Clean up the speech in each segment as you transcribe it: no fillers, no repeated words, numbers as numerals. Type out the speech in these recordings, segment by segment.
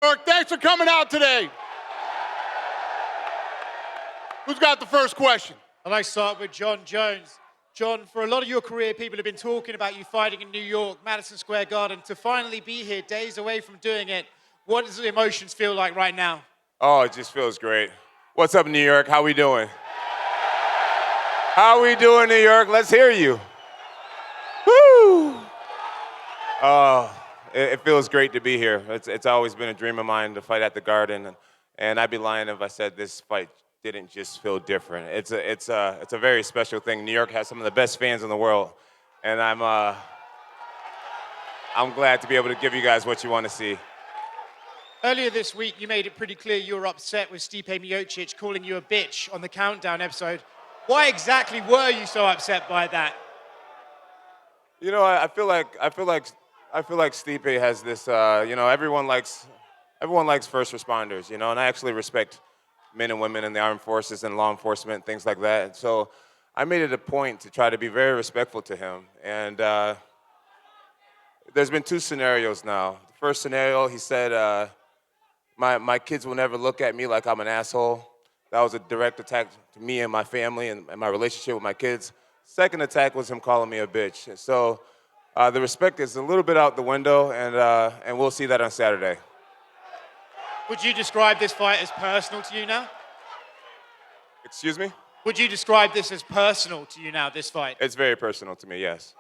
York, thanks for coming out today. Who's got the first question? I'd like to start with John Jones. John, for a lot of your career, people have been talking about you fighting in New York, Madison Square Garden. To finally be here, days away from doing it, what does the emotions feel like right now? Oh, it just feels great. What's up, New York? How we doing? How we doing, New York? Let's hear you. Woo! Oh, it feels great to be here. It's always been a dream of mine to fight at the Garden, and I'd be lying if I said this fight didn't just feel different. It's a very special thing. New York has some of the best fans in the world, and I'm glad to be able to give you guys what you want to see. Earlier this week, you made it pretty clear you were upset with Stipe Miocic calling you a bitch on the Countdown episode. Why exactly were you so upset by that? You know, I feel like Stipe has this. Everyone likes first responders. You know, and I actually respect men and women in the armed forces and law enforcement, things like that. And so I made it a point to try to be very respectful to him. And there's been two scenarios now. The first scenario, he said, my kids will never look at me like I'm an asshole. That was a direct attack to me and my family and my relationship with my kids. Second attack was him calling me a bitch. So the respect is a little bit out the window, and we'll see that on Saturday. Would you describe this fight as personal to you now? Excuse me? Would you describe this as personal to you now, this fight? It's very personal to me, yes.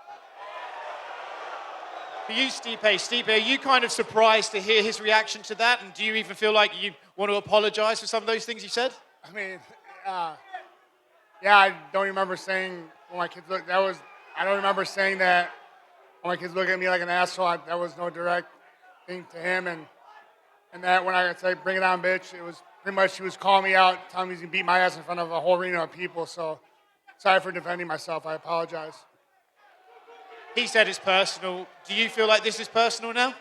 For you, Stipe, are you kind of surprised to hear his reaction to that? And do you even feel like you want to apologize for some of those things you said? I mean, yeah, I don't remember saying when my kids look. I don't remember saying that when my kids look at me like an asshole. That was no direct thing to him, and that when I said bring it on, bitch, it was pretty much he was calling me out, telling me he's gonna beat my ass in front of a whole arena of people. So sorry for defending myself. I apologize. He said it's personal. Do you feel like this is personal now?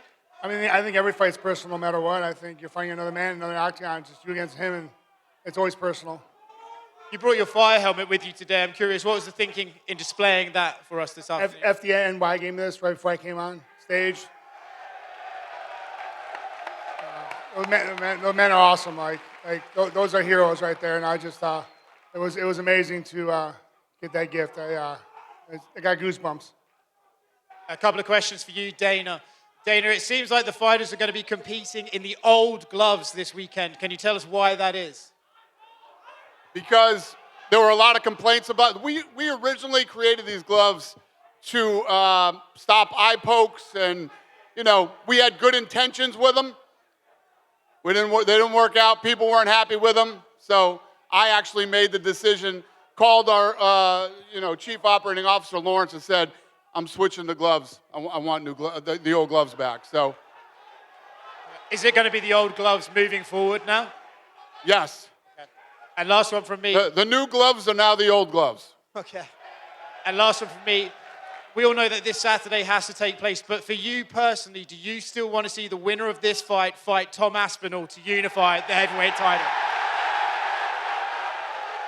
I mean, I think every fight's personal no matter what. I think you're fighting another man, another octagon, just you against him, and it's always personal. You brought your fire helmet with you today. I'm curious, what was the thinking in displaying that for us this afternoon? FDA and Y gave me this right before I came on stage. Those men are awesome. Like those are heroes right there, and I just it was amazing to get that gift. I got goosebumps. A couple of questions for you, Dana. Dana, it seems like the fighters are going to be competing in the old gloves this weekend. Can you tell us why that is? Because there were a lot of complaints about. We originally created these gloves to stop eye pokes, and we had good intentions with them. They didn't work out. People weren't happy with them, so I actually made the decision. Called our chief operating officer Lawrence and said, "I'm switching the gloves. I want new the old gloves back." So, is it going to be the old gloves moving forward now? Yes. And last one from me. The new gloves are now the old gloves. Okay. And last one from me. We all know that this Saturday has to take place, but for you personally, do you still want to see the winner of this fight Tom Aspinall to unify the heavyweight title?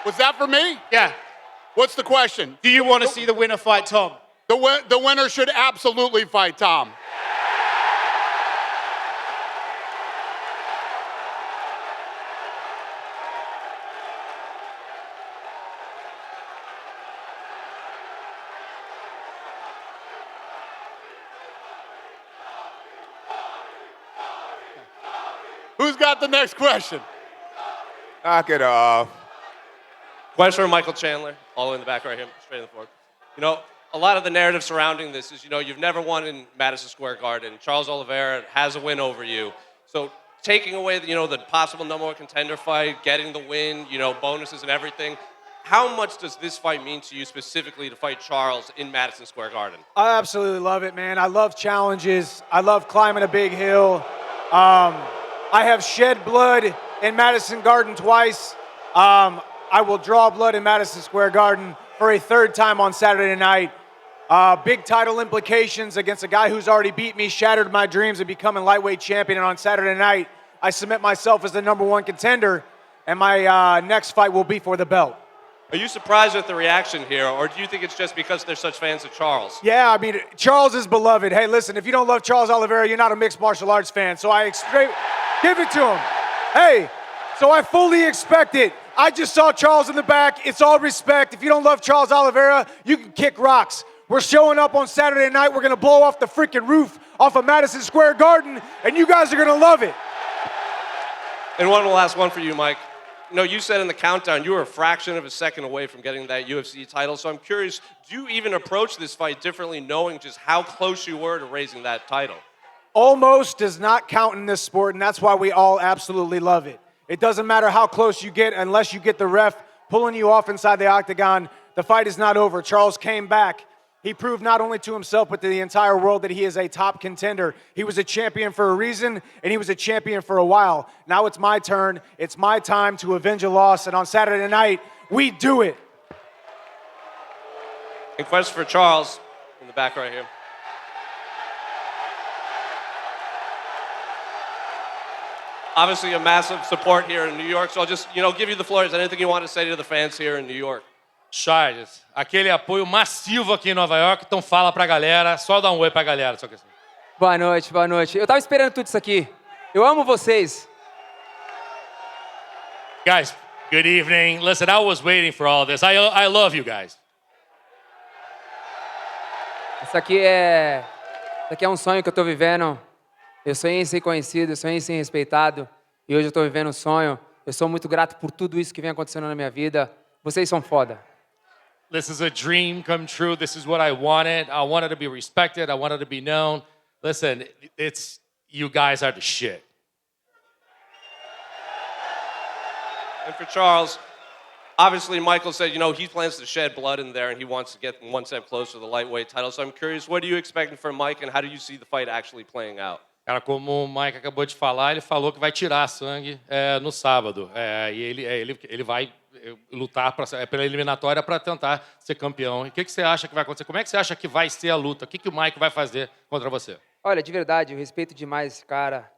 Was that for me? Yeah. What's the question? Do you want to see the winner fight Tom? The winner should absolutely fight Tom. Who's got the next question? Knock it off. Question from Michael Chandler, all the way in the back right here, straight in the forward. A lot of the narrative surrounding this is, you've never won in Madison Square Garden. Charles Oliveira has a win over you. So taking away, the possible number one contender fight, getting the win, bonuses and everything, how much does this fight mean to you specifically to fight Charles in Madison Square Garden? I absolutely love it, man. I love challenges. I love climbing a big hill. I have shed blood in Madison Garden twice. I will draw blood in Madison Square Garden for a third time on Saturday night. Big title implications against a guy who's already beat me, shattered my dreams of becoming lightweight champion. And on Saturday night, I submit myself as the number one contender, and my next fight will be for the belt. Are you surprised with the reaction here, or do you think it's just because they're such fans of Charles? Yeah, I mean, Charles is beloved. Hey, listen, if you don't love Charles Oliveira, you're not a mixed martial arts fan. So I Give it to him. Hey, so I fully expect it. I just saw Charles in the back. It's all respect. If you don't love Charles Oliveira, you can kick rocks. We're showing up on Saturday night. We're going to blow off the freaking roof off of Madison Square Garden, and you guys are going to love it. And one last one for you, Mike. You know, you said in the countdown you were a fraction of a second away from getting that UFC title. So I'm curious, do you even approach this fight differently knowing just how close you were to raising that title? Almost does not count in this sport, and that's why we all absolutely love it. It doesn't matter how close you get unless you get the ref pulling you off inside the octagon. The fight is not over. Charles came back. He proved not only to himself but to the entire world that he is a top contender. He was a champion for a reason, and he was a champion for a while. Now it's my turn. It's my time to avenge a loss, and on Saturday night, we do it. And question for Charles in the back right here. Obviously a massive support here in New York, so I'll just, give you the floor. Is there anything you want to say to the fans here in New York? Charles, aquele apoio massivo aqui em Nova York, então fala pra galera, só dá um oi pra galera. Só que assim. Boa noite, boa noite. Eu tava esperando tudo isso aqui. Eu amo vocês. Guys, good evening. Listen, I was waiting for all this. I love you guys. Isso aqui é um sonho que eu tô vivendo. Eu sonhei em ser conhecido, eu sonhei em ser respeitado. E hoje eu tô vivendo um sonho. Eu sou muito grato por tudo isso que vem acontecendo na minha vida. Vocês são foda. This is a dream come true. This is what I wanted. I wanted to be respected. I wanted to be known. Listen, you guys are the shit. And for Charles, obviously Michael said, he plans to shed blood in there and he wants to get one step closer to the lightweight title. So I'm curious, what are you expecting from Mike and how do you see the fight actually playing out? Cara, como o Mike acabou de falar, ele falou que vai tirar sangue no sábado. E ele vai lutar pela eliminatória para tentar ser campeão. E o que você acha que vai acontecer? Como é que você acha que vai ser a luta? O que o Mike vai fazer contra você? Olha, de verdade, eu respeito demais esse cara.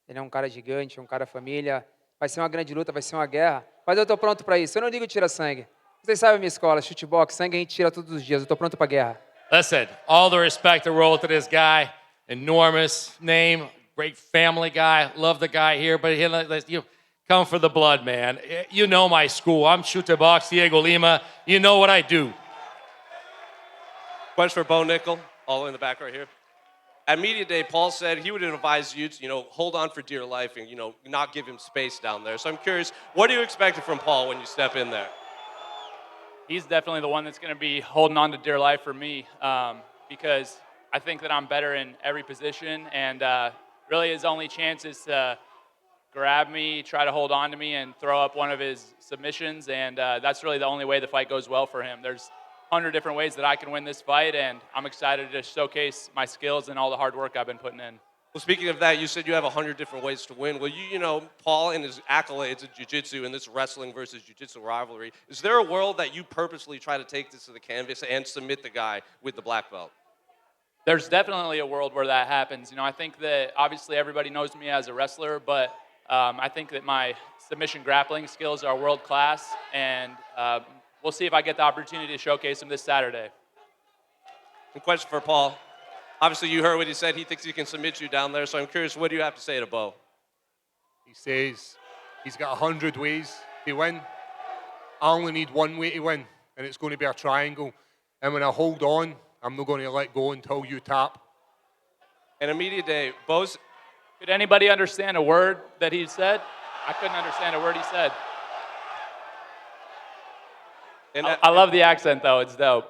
Ele é um cara gigante, um cara família. Vai ser uma grande luta, vai ser uma guerra. Mas eu tô pronto para isso. Eu não digo tira sangue. Vocês sabem a minha escola, chutebox, sangue a gente tira todos os dias. Eu tô pronto para guerra. Listen, all the respect in the world to this guy. Enormous name, great family guy. Love the guy here, but you come for the blood, man. You know my school. I'm chutebox, Diego Lima. You know what I do. Question for Bo Nickal, all the way in the back right here. At media day, Paul said he would advise you to, hold on for dear life and, not give him space down there. So I'm curious, what are you expecting from Paul when you step in there? He's definitely the one that's going to be holding on to dear life for me because I think that I'm better in every position, and really his only chance is to grab me, try to hold on to me, and throw up one of his submissions, and that's really the only way the fight goes well for him. There's 100 different ways that I can win this fight, and I'm excited to showcase my skills and all the hard work I've been putting in. Well, speaking of that, you said you have 100 different ways to win. Well, Paul and his accolades of jiu-jitsu and this wrestling versus jiu-jitsu rivalry, is there a world that you purposely try to take this to the canvas and submit the guy with the black belt? There's definitely a world where that happens. I think that obviously everybody knows me as a wrestler, but I think that my submission grappling skills are world class, and we'll see if I get the opportunity to showcase them this Saturday. And question for Paul. Obviously, you heard what he said. He thinks he can submit you down there, so I'm curious, what do you have to say to Bo? He says he's got 100 ways to win. I only need one way to win, and it's going to be a triangle. And when I hold on, I'm not going to let go until you tap. And immediate day, Bo's. Could anybody understand a word that he said? I couldn't understand a word he said. And I love the accent, though. It's dope.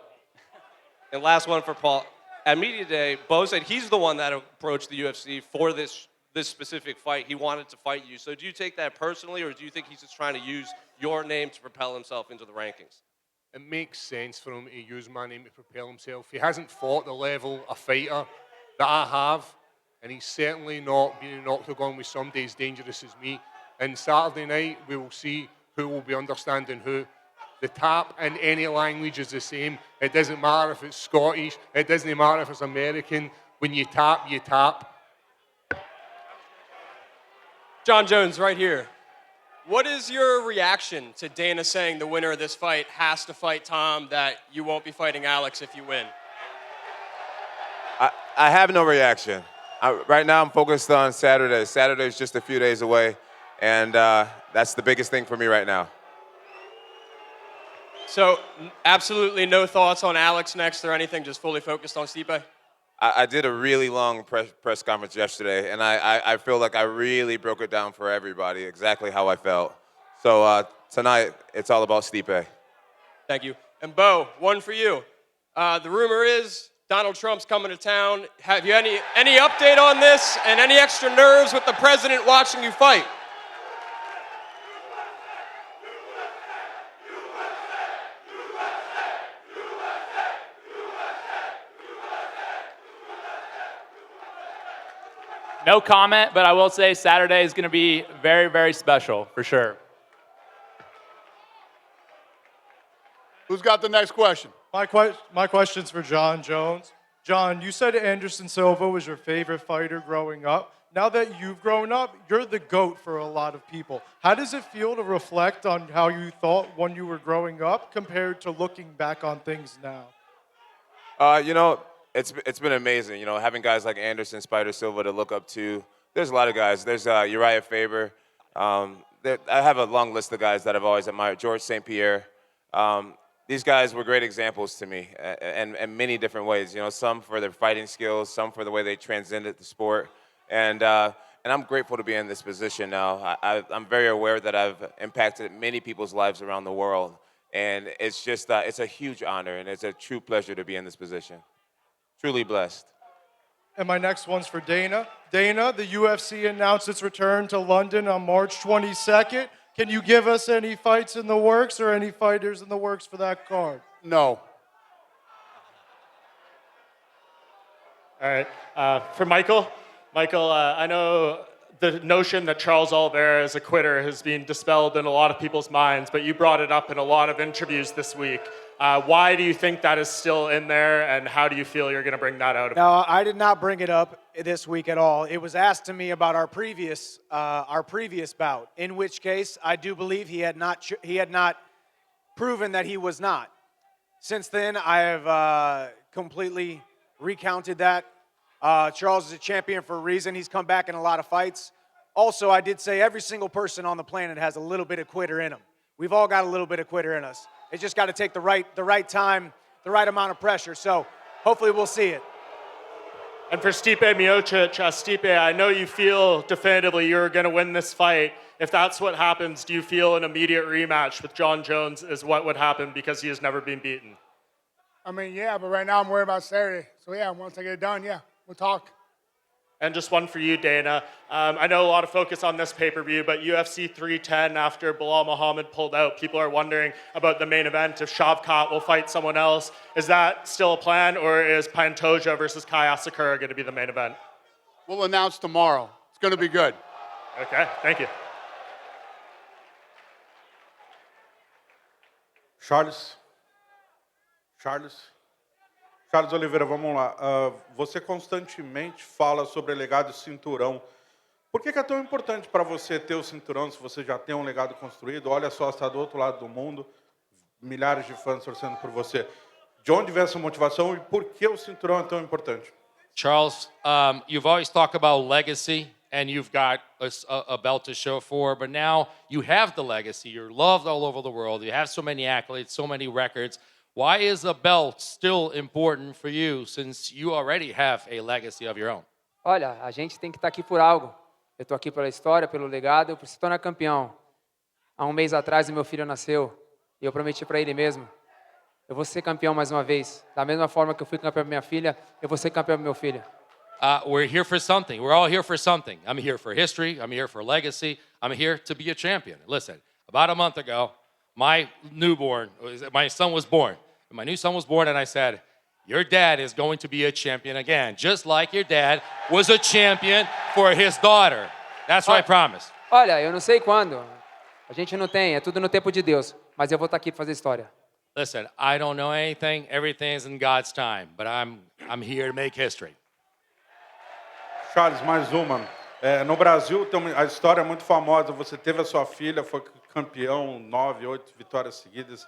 And last one for Paul. At media day, Bo said he's the one that approached the UFC for this specific fight. He wanted to fight you. So do you take that personally, or do you think he's just trying to use your name to propel himself into the rankings? It makes sense for him to use my name to propel himself. He hasn't fought the level of fighter that I have, and he's certainly not been in an octagon with somebody as dangerous as me. And Saturday night, we will see who will be understanding who. The tap in any language is the same. It doesn't matter if it's Scottish. It doesn't matter if it's American. When you tap, you tap. John Jones, right here. What is your reaction to Dana saying the winner of this fight has to fight Tom, that you won't be fighting Alex if you win? I have no reaction. Right now, I'm focused on Saturday. Saturday is just a few days away, and that's the biggest thing for me right now. So, absolutely no thoughts on Alex next or anything, just fully focused on Stipe? I did a really long press conference yesterday, and I feel like I really broke it down for everybody, exactly how I felt. So tonight, it's all about Stipe. Thank you. And Bo, one for you. The rumor is Donald Trump's coming to town. Have you any update on this and any extra nerves with the president watching you fight? No comment, but I will say Saturday is going to be very, very special for sure. Who's got the next question? My question's for John Jones. John, you said Anderson Silva was your favorite fighter growing up. Now that you've grown up, you're the GOAT for a lot of people. How does it feel to reflect on how you thought when you were growing up compared to looking back on things now? It's been amazing, having guys like Anderson, Spider Silva to look up to. There's a lot of guys. There's Uriah Faber. I have a long list of guys that I've always admired. George St. Pierre. These guys were great examples to me in many different ways. Some for their fighting skills, some for the way they transcended the sport. And I'm grateful to be in this position now. I'm very aware that I've impacted many people's lives around the world. And it's just, it's a huge honor, and it's a true pleasure to be in this position. Truly blessed. And my next one's for Dana. Dana, the UFC announced its return to London on March 22nd. Can you give us any fights in the works or any fighters in the works for that card? No. All right. For Michael, I know the notion that Charles Oliveira is a quitter has been dispelled in a lot of people's minds, but you brought it up in a lot of interviews this week. Why do you think that is still in there, and how do you feel you're going to bring that out? No, I did not bring it up this week at all. It was asked to me about our previous bout, in which case I do believe he had not proven that he was not. Since then, I have completely recounted that. Charles is a champion for a reason. He's come back in a lot of fights. Also, I did say every single person on the planet has a little bit of quitter in them. We've all got a little bit of quitter in us. It's just got to take the right time, the right amount of pressure. So hopefully we'll see it. And for Stipe Miocic, Stipe, I know you feel definitively you're going to win this fight. If that's what happens, do you feel an immediate rematch with John Jones is what would happen because he has never been beaten? I mean, yeah, but right now I'm worried about Saturday. So, yeah, once I get it done, yeah, we'll talk. And just one for you, Dana. I know a lot of focus on this pay-per-view, but UFC 310, after Bilal Muhammad pulled out, people are wondering about the main event, if Shavkat will fight someone else. Is that still a plan, or is Pantoja versus Kai Asakura going to be the main event? We'll announce tomorrow. It's going to be good. Okay, thank you. Charles Oliveira, vamos lá. Você constantemente fala sobre o legado do cinturão. Por que é tão importante para você ter o cinturão se você já tem um legado construído? Olha só, está do outro lado do mundo, milhares de fãs torcendo por você. De onde vem essa motivação e por que o cinturão é tão importante? Charles, you've always talked about legacy, and you've got a belt to show for, but now you have the legacy. You're loved all over the world. You have so many accolades, so many records. Why is a belt still important for you, since you already have a legacy of your own? Olha, a gente tem que estar aqui por algo. Eu estou aqui pela história, pelo legado, eu preciso tornar campeão. Há um mês atrás, o meu filho nasceu, e eu prometi para ele mesmo, eu vou ser campeão mais uma vez. Da mesma forma que eu fui campeão para minha filha, eu vou ser campeão para meu filho. We're here for something. We're all here for something. I'm here for history. I'm here for legacy. I'm here to be a champion. Listen, about a month ago, my son was born. My new son was born, and I said, your dad is going to be a champion again, just like your dad was a champion for his daughter. That's what I promised. Olha, eu não sei quando. A gente não tem, é tudo no tempo de Deus. Mas eu vou estar aqui para fazer história. Listen, I don't know anything. Everything's in God's time, but I'm here to make history. Charles, mais uma. No Brasil, a história é muito famosa. Você teve a sua filha, foi campeão, 9, 8 vitórias seguidas.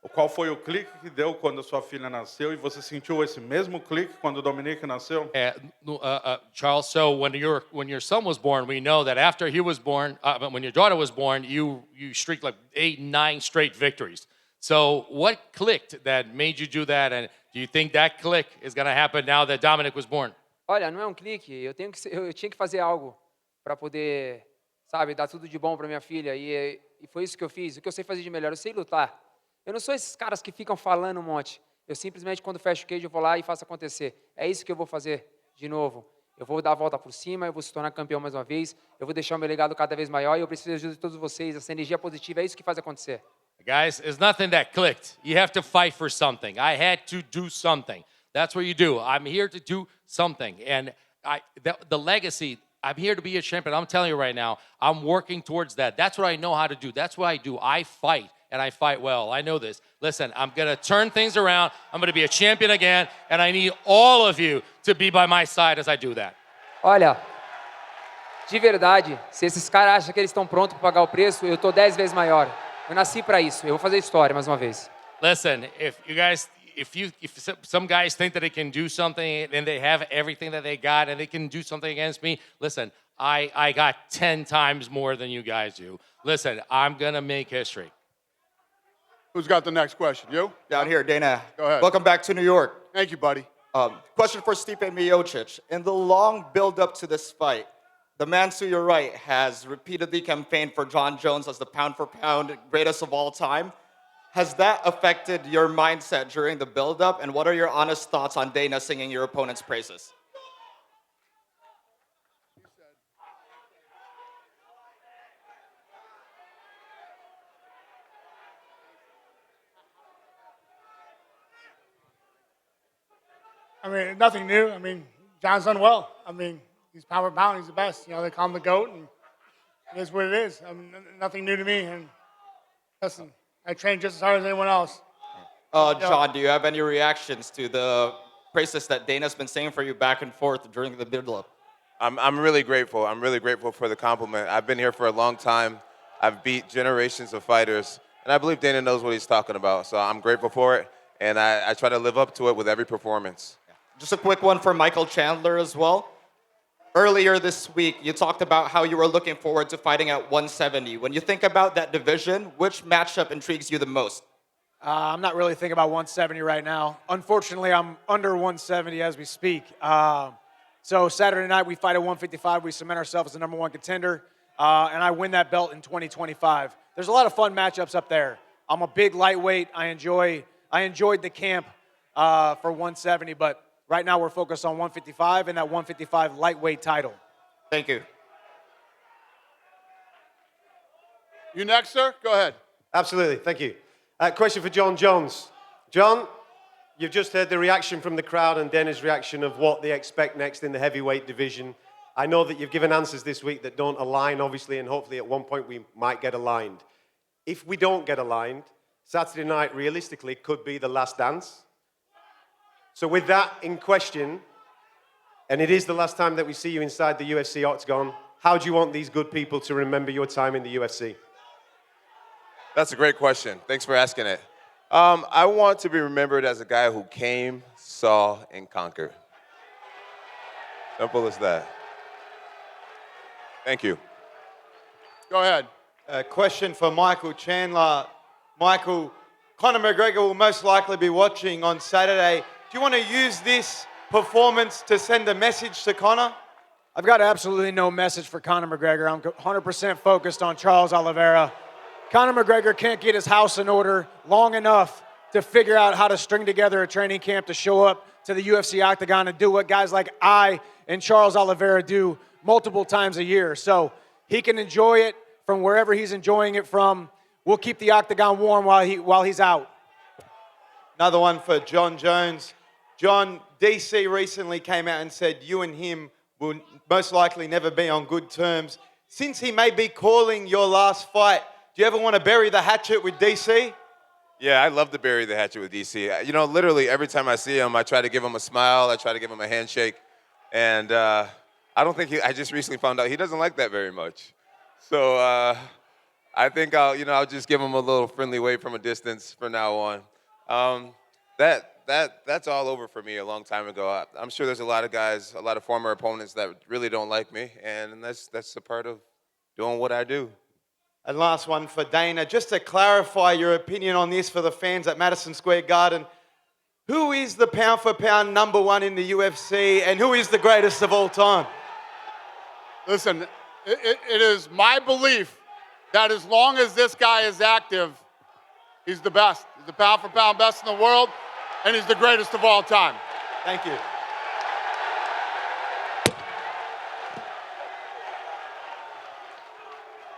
Qual foi o clique que deu quando a sua filha nasceu e você sentiu esse mesmo clique quando o Dominique nasceu? Charles, so when your son was born, we know that after he was born, when your daughter was born, you streaked like 8, 9 straight victories. So what clicked that made you do that, and do you think that click is going to happen now that Dominic was born? Olha, não é um clique. Eu tinha que fazer algo para poder, sabe, dar tudo de bom para minha filha. E foi isso que eu fiz. O que eu sei fazer de melhor, eu sei lutar. Eu não sou esses caras que ficam falando um monte. Eu simplesmente, quando fecho o cage, eu vou lá e faço acontecer. É isso que eu vou fazer de novo. Eu vou dar a volta por cima, eu vou se tornar campeão mais uma vez, eu vou deixar o meu legado cada vez maior e eu preciso da ajuda de todos vocês. Essa energia positiva é isso que faz acontecer. Guys, it's nothing that clicked. You have to fight for something. I had to do something. That's what you do. I'm here to do something. And the legacy, I'm here to be a champion. I'm telling you right now, I'm working towards that. That's what I know how to do. That's what I do. I fight, and I fight well. I know this. Listen, I'm going to turn things around. I'm going to be a champion again, and I need all of you to be by my side as I do that. Olha, de verdade, se esses caras acham que eles estão prontos para pagar o preço, eu tô 10 vezes maior. Eu nasci para isso. Eu vou fazer história mais uma vez. Listen, if some guys think that they can do something and they have everything that they got and they can do something against me, listen, I got 10 times more than you guys do. Listen, I'm going to make history. Who's got the next question? You? Down here, Dana. Go ahead. Welcome back to New York. Thank you, buddy. Question for Stipe Miocic. In the long build-up to this fight, the man to your right has repeatedly campaigned for Jon Jones as the pound-for-pound greatest of all time. Has that affected your mindset during the build-up, and what are your honest thoughts on Dana singing your opponent's praises? I mean, nothing new. I mean, John's done well. I mean, he's pound for pound. He's the best. You know, they call him the GOAT, and it is what it is. I mean, nothing new to me. And listen, I train just as hard as anyone else. John, do you have any reactions to the praises that Dana's been saying for you back and forth during the build-up? I'm really grateful. I'm really grateful for the compliment. I've been here for a long time. I've beat generations of fighters, and I believe Dana knows what he's talking about. So I'm grateful for it, and I try to live up to it with every performance. Just a quick one for Michael Chandler as well. Earlier this week, you talked about how you were looking forward to fighting at 170. When you think about that division, which matchup intrigues you the most? I'm not really thinking about 170 right now. Unfortunately, I'm under 170 as we speak. So Saturday night, we fight at 155. We cement ourselves as the #1 contender, and I win that belt in 2025. There's a lot of fun matchups up there. I'm a big lightweight. I enjoyed the camp for 170, but right now we're focused on 155 and that 155 lightweight title. Thank you. You next, sir? Go ahead. Absolutely, thank you. Question for Jon Jones. John, you've just heard the reaction from the crowd and Dana's reaction of what they expect next in the heavyweight division. I know that you've given answers this week that don't align, obviously, and hopefully at one point we might get aligned. If we don't get aligned, Saturday night realistically could be the last dance. So with that in question, and it is the last time that we see you inside the UFC octagon, how do you want these good people to remember your time in the UFC? That's a great question. Thanks for asking it. I want to be remembered as a guy who came, saw, and conquered. Simple as that. Thank you. Go ahead. A question for Michael Chandler. Michael, Conor McGregor will most likely be watching on Saturday. Do you want to use this performance to send a message to Conor? I've got absolutely no message for Conor McGregor. I'm 100% focused on Charles Oliveira. Conor McGregor can't get his house in order long enough to figure out how to string together a training camp to show up to the UFC octagon and do what guys like I and Charles Oliveira do multiple times a year. So he can enjoy it from wherever he's enjoying it from. We'll keep the octagon warm while he's out. Another one for Jon Jones. John, DC recently came out and said you and him will most likely never be on good terms. Since he may be calling your last fight, do you ever want to bury the hatchet with DC? Yeah, I love to bury the hatchet with DC. You know, literally every time I see him, I try to give him a smile. I try to give him a handshake. And I don't think I just recently found out he doesn't like that very much. So I think I'll just give him a little friendly wave from a distance from now on. That's all over for me a long time ago. I'm sure there's a lot of guys, a lot of former opponents that really don't like me, and that's a part of doing what I do. And last one for Dana, just to clarify your opinion on this for the fans at Madison Square Garden. Who is the pound for pound #1 in the UFC, and who is the greatest of all time? Listen, it is my belief that as long as this guy is active, he's the best. He's the pound for pound best in the world, and he's the greatest of all time. Thank you.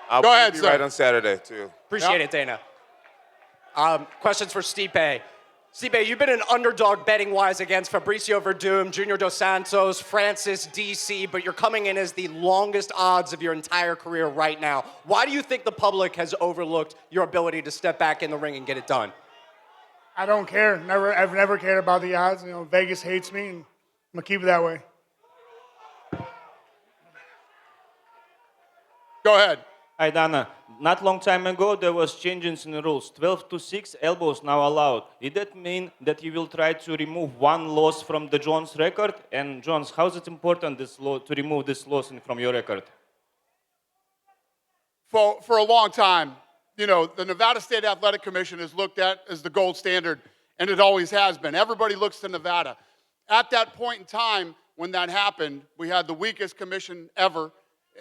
I'll Go ahead, be sir. right on Saturday, too. Appreciate it, Dana. Questions for Stipe. Stipe, you've been an underdog betting-wise against Fabricio Verdum, Junior Dos Santos, Francis DC, but you're coming in as the longest odds of your entire career right now. Why do you think the public has overlooked your ability to step back in the ring and get it done? I don't care. I've never cared about the odds. Vegas hates me, and I'm gonna keep it that way. Go ahead. Hi, Dana. Not long time ago, there was changes in the rules. 12-6 elbows now allowed. Did that mean that you will try to remove one loss from the Jones record? And Jones, how is it important to remove this loss from your record? For a long time, the Nevada State Athletic Commission is looked at as the gold standard, and it always has been. Everybody looks to Nevada. At that point in time, when that happened, we had the weakest commission ever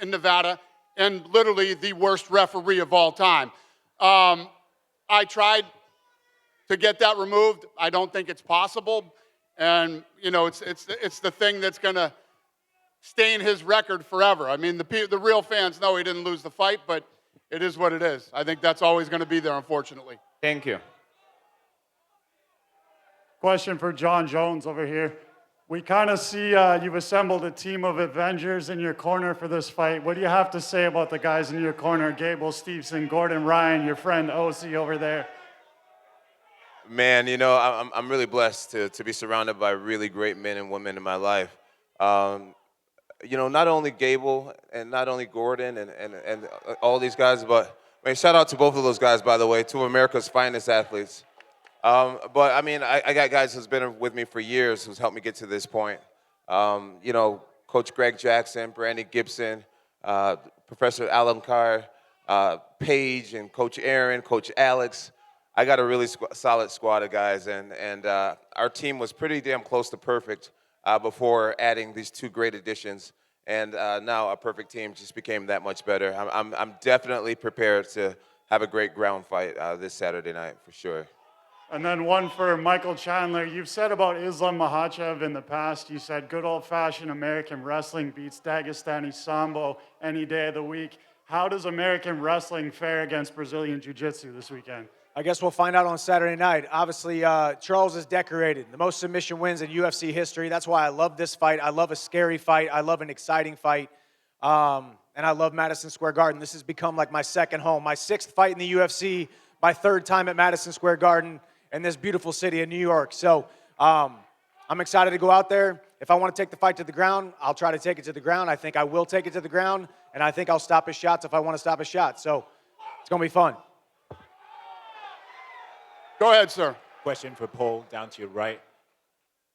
in Nevada, and literally the worst referee of all time. I tried to get that removed. I don't think it's possible. And, it's the thing that's going to stain his record forever. I mean, the real fans know he didn't lose the fight, but it is what it is. I think that's always going to be there, unfortunately. Thank you. Question for John Jones over here. We kind of see you've assembled a team of Avengers in your corner for this fight. What do you have to say about the guys in your corner? Gable Stevenson, Gordon Ryan, your friend OC over there. Man, I'm really blessed to be surrounded by really great men and women in my life. Not only Gable and not only Gordon and all these guys, but shout out to both of those guys, by the way, two of America's finest athletes. But I got guys who's been with me for years who's helped me get to this point. Coach Greg Jackson, Brandon Gibson, Professor Alan Carr, Paige, and Coach Aaron, Coach Alex. I got a really solid squad of guys, and our team was pretty damn close to perfect before adding these two great additions. And now a perfect team just became that much better. I'm definitely prepared to have a great ground fight this Saturday night for sure. And then one for Michael Chandler. You've said about Islam Makhachev in the past, you said good old-fashioned American wrestling beats Dagestani Sambo any day of the week. How does American wrestling fare against Brazilian Jiu-Jitsu this weekend? I guess we'll find out on Saturday night. Obviously, Charles is decorated. The most submission wins in UFC history. That's why I love this fight. I love a scary fight. I love an exciting fight. And I love Madison Square Garden. This has become like my second home. My sixth fight in the UFC, my third time at Madison Square Garden in this beautiful city of New York. So I'm excited to go out there. If I want to take the fight to the ground, I'll try to take it to the ground. I think I will take it to the ground, and I think I'll stop his shots if I want to stop his shots. So it's going to be fun. Go ahead, sir. Question for Paul, down to your right.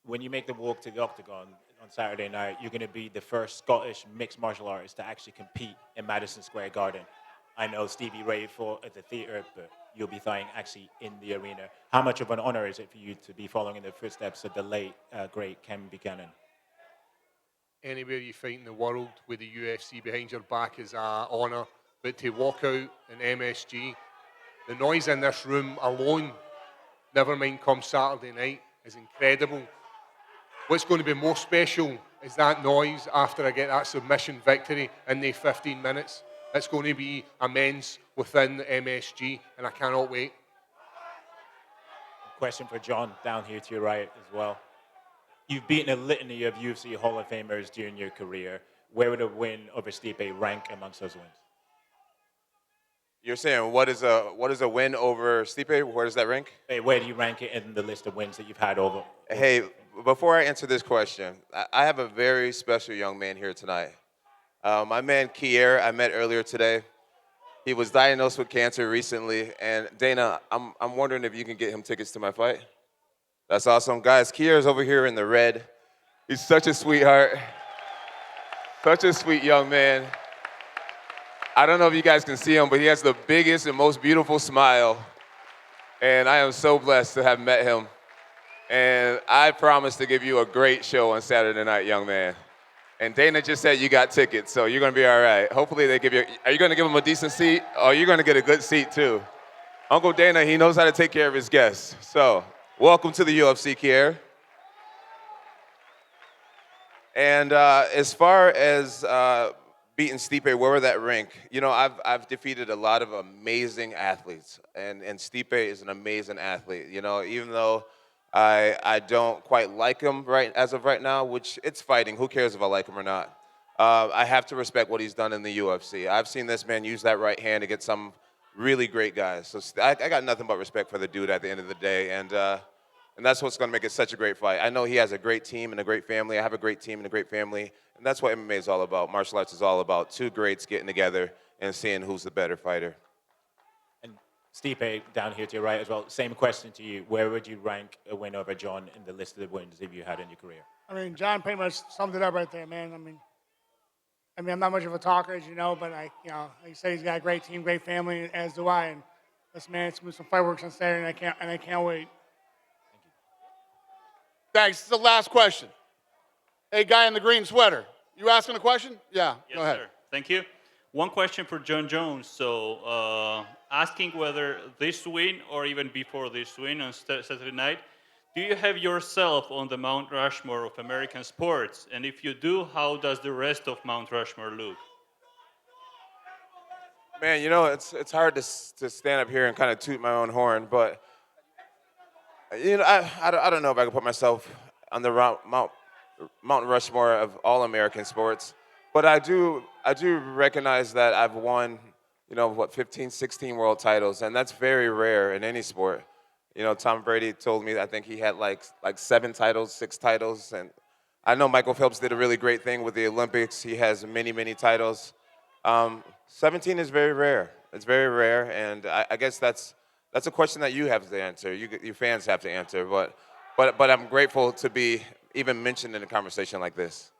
When you make the walk to the octagon on Saturday night, you're going to be the first Scottish mixed martial artist to actually compete in Madison Square Garden. I know Stevie Ray fought at the theater, but you'll be fighting actually in the arena. How much of an honor is it for you to be following in the footsteps of the late, great Ken Buchanan? Anywhere you fight in the world with the UFC behind your back is an honor, but to walk out in MSG, the noise in this room alone, never mind come Saturday night, is incredible. What's going to be more special is that noise after I get that submission victory in the 15 minutes. It's going to be immense within the MSG, and I cannot wait. Question for John, down here to your right as well. You've beaten a litany of UFC Hall of Famers during your career. Where would a win over Stipe rank amongst those wins? You're saying what is a win over Stipe? Where does that rank? Hey, where do you rank it in the list of wins that you've had over? Hey, before I answer this question, I have a very special young man here tonight. My man Kier, I met earlier today. He was diagnosed with cancer recently, and Dana, I'm wondering if you can get him tickets to my fight. That's awesome. Guys, Kier's over here in the red. He's such a sweetheart. Such a sweet young man. I don't know if you guys can see him, but he has the biggest and most beautiful smile. And I am so blessed to have met him. And I promise to give you a great show on Saturday night, young man. And Dana just said you got tickets, so you're gonna be all right. Hopefully they give you, are you gonna give him a decent seat? Or you're gonna get a good seat too. Uncle Dana, he knows how to take care of his guests. So, welcome to the UFC, Kier. And as far as beating Stipe, where were that rank? You know, I've defeated a lot of amazing athletes, and Stipe is an amazing athlete. You know, even though I don't quite like him as of right now, which it's fighting. Who cares if I like him or not? I have to respect what he's done in the UFC. I've seen this man use that right hand to get some really great guys. So I got nothing but respect for the dude at the end of the day, and that's what's going to make it such a great fight. I know he has a great team and a great family. I have a great team and a great family, and that's what MMA is all about. Martial arts is all about two greats getting together and seeing who's the better fighter. Stipe, down here to your right as well, same question to you. Where would you rank a win over John in the list of the wins if you had in your career? I mean, John pretty much summed it up right there, man. I mean, I'm not much of a talker, as you know, but like you said, he's got a great team, great family, as do I. And this man, it's gonna be some fireworks on Saturday, and I can't wait. Thanks. This is the last question. Hey, guy in the green sweater, you asking a question? Yeah, Yes, go ahead. sir. Thank you. One question for John Jones. So, asking whether this win or even before this win on Saturday night, do you have yourself on the Mount Rushmore of American sports? And if you do, how does the rest of Mount Rushmore look? Man, you know, it's hard to stand up here and kind of toot my own horn, but you know, I don't know if I can put myself on the Mount Rushmore of all American sports, but I do recognize that I've won, 15, 16 world titles, and that's very rare in any sport. You know, Tom Brady told me I think he had like 7 titles, 6 titles, and I know Michael Phelps did a really great thing with the Olympics. He has many, many titles. 17 is very rare. It's very rare, and I guess that's a question that you have to answer. You fans have to answer, but I'm grateful to be even mentioned in a conversation like this.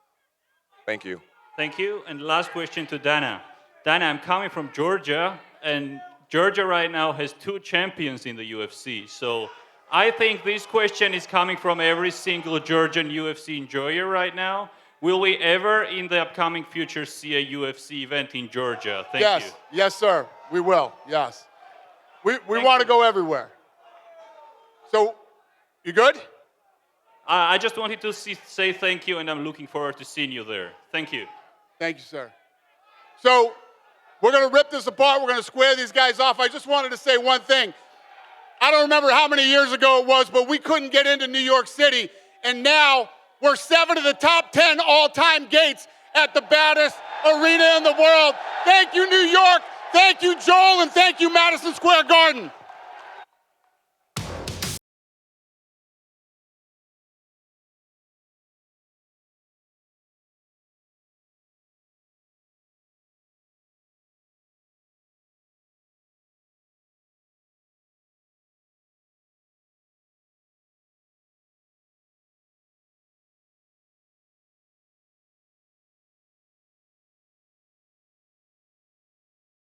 Thank you. Thank you. And last question to Dana. Dana, I'm coming from Georgia, and Georgia right now has 2 champions in the UFC. So I think this question is coming from every single Georgian UFC enjoyer right now. Will we ever, in the upcoming future, see a UFC event in Georgia? Thank you. Yes, sir. We will. Yes. We want to go everywhere. So, you good? I just wanted to say thank you, and I'm looking forward to seeing you there. Thank you. Thank you, sir. So, we're going to rip this apart. We're going to square these guys off. I just wanted to say one thing. I don't remember how many years ago it was, but we couldn't get into New York City, and now we're 7 of the top 10 all-time gates at the baddest arena in the world. Thank you, New York. Thank you, Joel, and thank you, Madison Square Garden.